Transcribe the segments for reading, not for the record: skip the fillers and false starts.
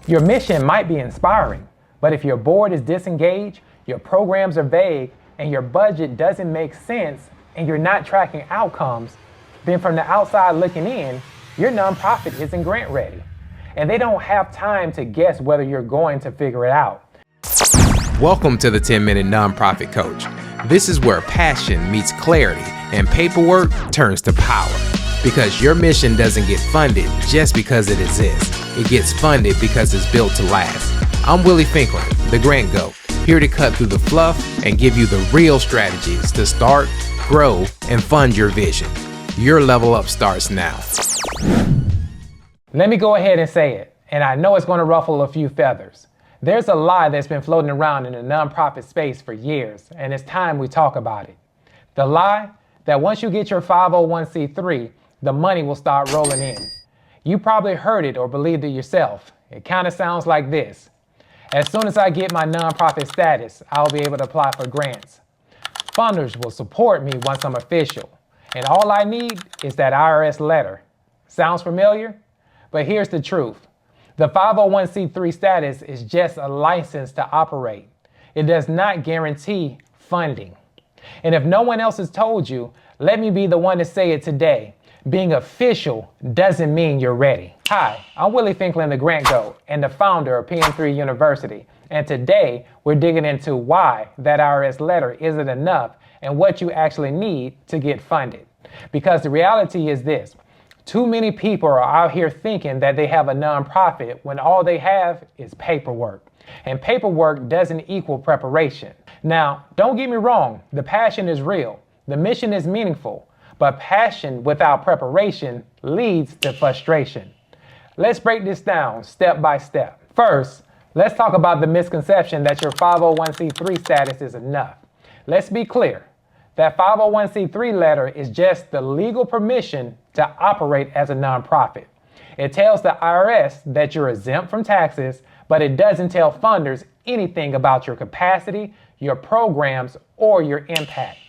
Your mission might be inspiring, but if your board is disengaged, your programs are vague, and your budget doesn't make sense, and you're not tracking outcomes, then from the outside looking in, your nonprofit isn't grant ready. And they don't have time to guess whether you're going to figure it out. Welcome to the 10-Minute Nonprofit Coach. This is where passion meets clarity and paperwork turns to power. Because your mission doesn't get funded just because it exists. It gets funded because it's built to last. I'm Willie Finklin, the Grant Goat, here to cut through the fluff and give you the real strategies to start, grow, and fund your vision. Your level up starts now. Let me go ahead and say it, and I know it's going to ruffle a few feathers. There's a lie that's been floating around in the nonprofit space for years, and it's time we talk about it. The lie that once you get your 501c3, the money will start rolling in. You probably heard it or believed it yourself. It kind of sounds like this. As soon as I get my nonprofit status, I'll be able to apply for grants. Funders will support me once I'm official, and all I need is that IRS letter. Sounds familiar? But here's the truth. The 501c3 status is just a license to operate. It does not guarantee funding. And if no one else has told you, let me be the one to say it today. Being official doesn't mean you're ready. Hi, I'm Willie Finklin, the Grant Goat, and the founder of PM3 University. And today, we're digging into why that IRS letter isn't enough and what you actually need to get funded. Because the reality is this. Too many people are out here thinking that they have a nonprofit when all they have is paperwork. And paperwork doesn't equal preparation. Now, don't get me wrong, the passion is real. The mission is meaningful. But passion without preparation leads to frustration. Let's break this down step by step. First, let's talk about the misconception that your 501c3 status is enough. Let's be clear. That 501c3 letter is just the legal permission to operate as a nonprofit. It tells the IRS that you're exempt from taxes, but it doesn't tell funders anything about your capacity, your programs, or your impact.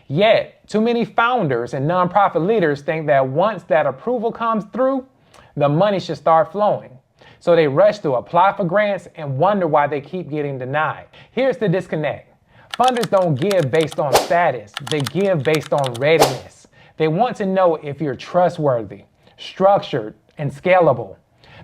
Yet, too many founders and nonprofit leaders think that once that approval comes through, the money should start flowing. So they rush to apply for grants and wonder why they keep getting denied. Here's the disconnect. Funders don't give based on status. They give based on readiness. They want to know if you're trustworthy, structured, and scalable.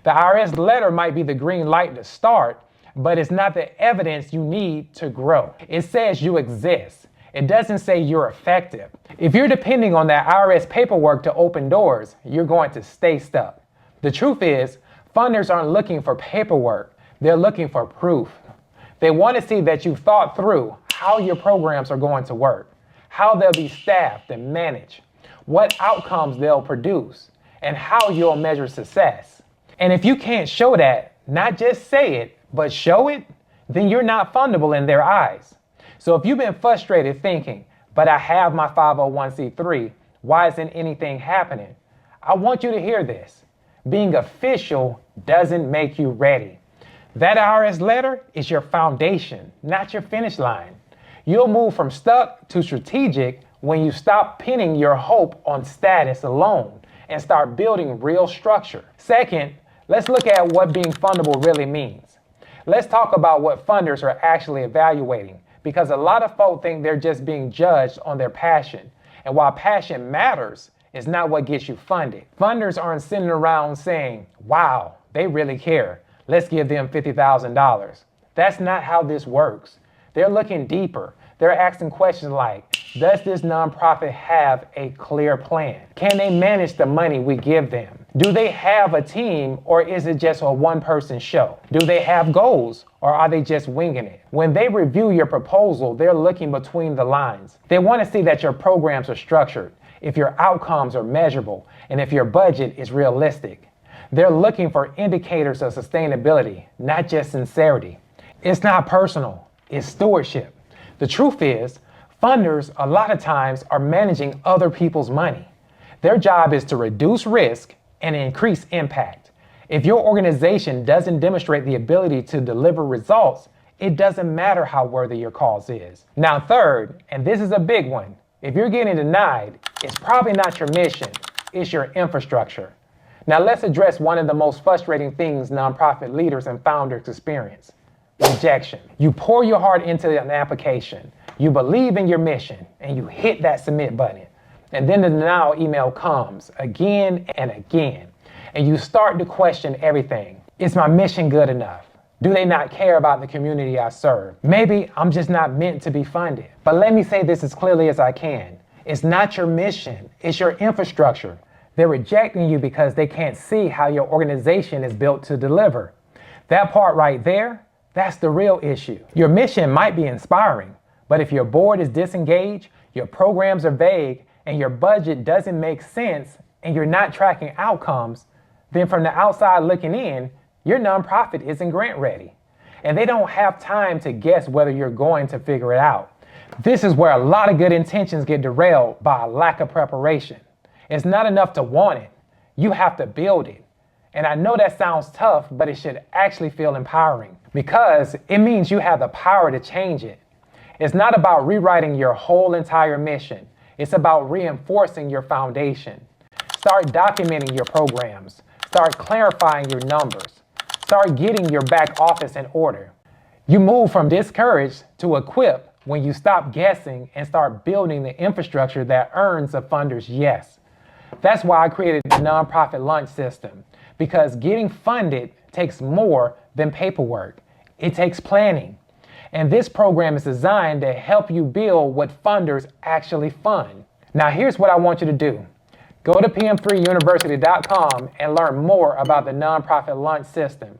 The IRS letter might be the green light to start, but it's not the evidence you need to grow. It says you exist. It doesn't say you're effective. If you're depending on that IRS paperwork to open doors, you're going to stay stuck. The truth is, funders aren't looking for paperwork. They're looking for proof. They want to see that you've thought through how your programs are going to work, how they'll be staffed and managed, what outcomes they'll produce, and how you'll measure success. And if you can't show that, not just say it, but show it, then you're not fundable in their eyes. So if you've been frustrated thinking, but I have my 501c3, why isn't anything happening? I want you to hear this. Being official doesn't make you ready. That IRS letter is your foundation, not your finish line. You'll move from stuck to strategic when you stop pinning your hope on status alone and start building real structure. Second, let's look at what being fundable really means. Let's talk about what funders are actually evaluating, because a lot of folk think they're just being judged on their passion. And while passion matters, it's not what gets you funded. Funders aren't sitting around saying, wow, they really care. Let's give them $50,000. That's not how this works. They're looking deeper. They're asking questions like, does this nonprofit have a clear plan? Can they manage the money we give them? Do they have a team, or is it just a one-person show? Do they have goals, or are they just winging it? When they review your proposal, they're looking between the lines. They want to see that your programs are structured, if your outcomes are measurable, and if your budget is realistic. They're looking for indicators of sustainability, not just sincerity. It's not personal, it's stewardship. The truth is, funders a lot of times are managing other people's money. Their job is to reduce risk and increase impact. If your organization doesn't demonstrate the ability to deliver results, it doesn't matter how worthy your cause is. Now third, and this is a big one, if you're getting denied, it's probably not your mission, it's your infrastructure. Now let's address one of the most frustrating things nonprofit leaders and founders experience: rejection. You pour your heart into an application, you believe in your mission, and you hit that submit button. And then the denial email comes again and again, and you start to question everything. Is my mission good enough? Do they not care about the community I serve? Maybe I'm just not meant to be funded. But let me say this as clearly as I can. It's not your mission, it's your infrastructure. They're rejecting you because they can't see how your organization is built to deliver. That part right there, that's the real issue. Your mission might be inspiring, but if your board is disengaged, your programs are vague, and your budget doesn't make sense, and you're not tracking outcomes, then from the outside looking in, your nonprofit isn't grant ready. And they don't have time to guess whether you're going to figure it out. This is where a lot of good intentions get derailed by a lack of preparation. It's not enough to want it. You have to build it. And I know that sounds tough, but it should actually feel empowering because it means you have the power to change it. It's not about rewriting your whole entire mission. It's about reinforcing your foundation. Start documenting your programs. Start clarifying your numbers. Start getting your back office in order. You move from discouraged to equip when you stop guessing and start building the infrastructure that earns a funder's yes. That's why I created the nonprofit lunch system, because getting funded takes more than paperwork. It takes planning. And this program is designed to help you build what funders actually fund. Now here's what I want you to do. Go to PM3University.com and learn more about the nonprofit lunch system.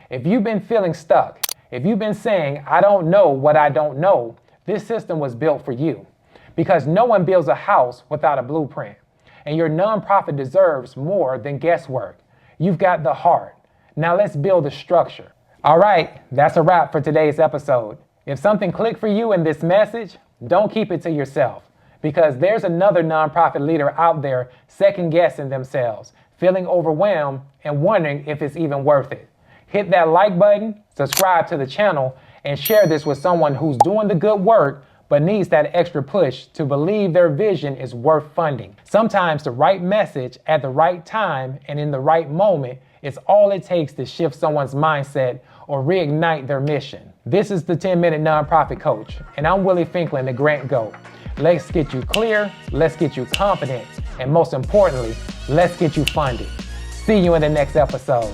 If you've been feeling stuck, if you've been saying, I don't know what I don't know, this system was built for you. Because no one builds a house without a blueprint. And your nonprofit deserves more than guesswork. You've got the heart. Now let's build the structure. All right, that's a wrap for today's episode. If something clicked for you in this message, don't keep it to yourself, because there's another nonprofit leader out there second guessing themselves, feeling overwhelmed and wondering if it's even worth it. Hit that like button, subscribe to the channel, and share this with someone who's doing the good work but needs that extra push to believe their vision is worth funding. Sometimes the right message at the right time and in the right moment is all it takes to shift someone's mindset or reignite their mission. This is the 10-Minute Nonprofit Coach, and I'm Willie Finklin, the Grant GOAT. Let's get you clear, let's get you confident, and most importantly, let's get you funded. See you in the next episode.